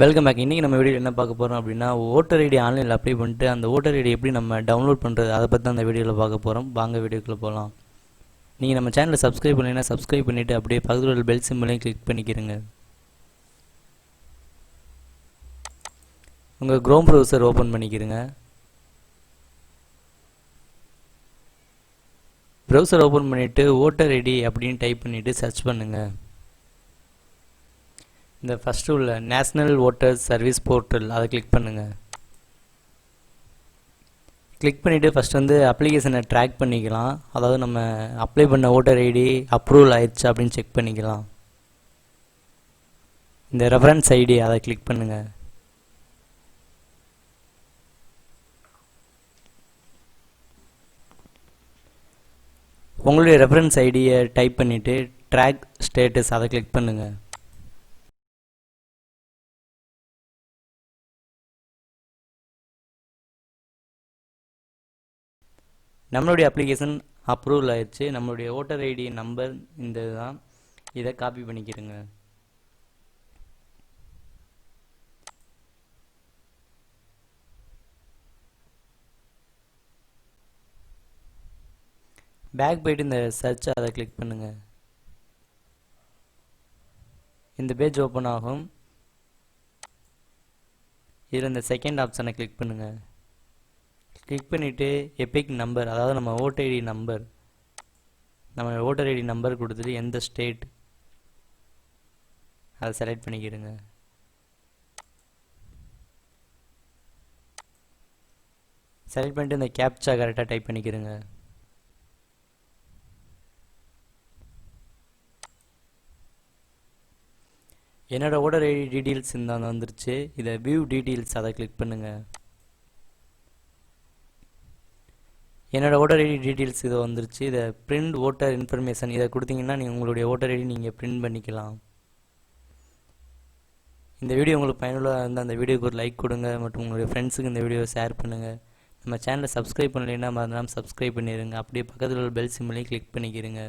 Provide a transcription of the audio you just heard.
Welcome back. இன்றைக்கி நம்ம வீடியோவில் என்ன பார்க்க போகிறோம் அப்படின்னா, ஓட்டர் ஐடி ஆன்லைனில் அப்ளை பண்ணிட்டு அந்த ஓட்டர் ஐடி எப்படி நம்ம டவுன்லோட் பண்ணுறது அதை பற்றி அந்த வீடியோவில் பார்க்க போகிறோம். வாங்க வீடியோக்குள்ளே போகலாம். நீங்கள் நம்ம சேனலை சப்ஸ்கிரைப் பண்ணிங்கன்னா சப்ஸ்கிரைப் பண்ணிவிட்டு அப்படியே பக்கத்தில் உள்ள பெல் சிம்பிளையும் கிளிக் பண்ணிக்கிறங்க. உங்கள் க்ரோம் ப்ரௌசர் ஓப்பன் பண்ணிக்கிறங்க. ப்ரௌசர் ஓப்பன் பண்ணிவிட்டு ஓட்டர் ஐடி அப்படின்னு டைப் பண்ணிவிட்டு சர்ச் பண்ணுங்கள். இந்த ஃபஸ்ட்டு உள்ள நேஷ்னல் ஓட்டர்ஸ் சர்வீஸ் போர்ட்டல் அதை கிளிக் பண்ணுங்கள். கிளிக் பண்ணிவிட்டு ஃபஸ்ட் அப்ளிகேஷனை ட்ராக் பண்ணிக்கலாம். அதாவது நம்ம அப்ளை பண்ண ஓட்டர் ஐடி அப்ரூவல் ஆயிடுச்சு அப்படின்னு செக் பண்ணிக்கலாம். இந்த ரெஃபரன்ஸ் ஐடி அதை கிளிக் பண்ணுங்கள். உங்களுடைய ரெஃபரன்ஸ் ஐடியை டைப் பண்ணிவிட்டு ட்ராக் ஸ்டேட்டஸ் அதை கிளிக் பண்ணுங்கள். நம்மளுடைய அப்ளிகேஷன் அப்ரூவல் ஆயிடுச்சு. நம்மளுடைய ஓட்டர் ஐடி நம்பர் இந்த இதுதான். இதை காப்பி பண்ணிக்கிறங்க. பேக் போய்ட்டு இந்த சர்ச் அதை கிளிக் பண்ணுங்கள். இந்த பேஜ் ஓப்பன் ஆகும். இதில் இந்த செகண்ட் ஆப்ஷனை கிளிக் பண்ணுங்கள். கிளிக் பண்ணிவிட்டு எபிக் நம்பர், அதாவது நம்ம ஓட்டர் ஐடி நம்பர் கொடுத்துட்டு எந்த ஸ்டேட் அதை செலக்ட் பண்ணிக்கிடுங்க. செலக்ட் பண்ணிட்டு இந்த கேப்சா கரெக்டாக டைப் பண்ணிக்கிறங்க. என்னோடய ஓட்டர் ஐடி டீட்டெயில்ஸ் இந்த வந்துருச்சு. இதை வியூ டீட்டெயில்ஸ் அதை கிளிக் பண்ணுங்கள். என்னோடய ஓட்டர் ஐடி டீட்டெயில்ஸ் இது வந்துருச்சு. இதை பிரிண்ட் ஓட்டர் இன்ஃபர்மேஷன் இதை கொடுத்தீங்கன்னா நீங்கள் உங்களுடைய ஓட்டர் ஐடி நீங்கள் பிரிண்ட் பண்ணிக்கலாம். இந்த வீடியோ உங்களுக்கு பயனுள்ளதாக இருந்தால் அந்த வீடியோக்கு ஒரு லைக் கொடுங்க மற்றும் உங்களுடைய ஃப்ரெண்ட்ஸுக்கு இந்த வீடியோவை ஷேர் பண்ணுங்கள். நம்ம சேனலை சப்ஸ்கிரைப் பண்ணலைன்னா மறந்துடாமல் சப்ஸ்கிரைப் பண்ணிடுங்க. அப்படியே பக்கத்தில் உள்ள பெல் சிம்பிளையும் கிளிக் பண்ணிக்கிறங்க.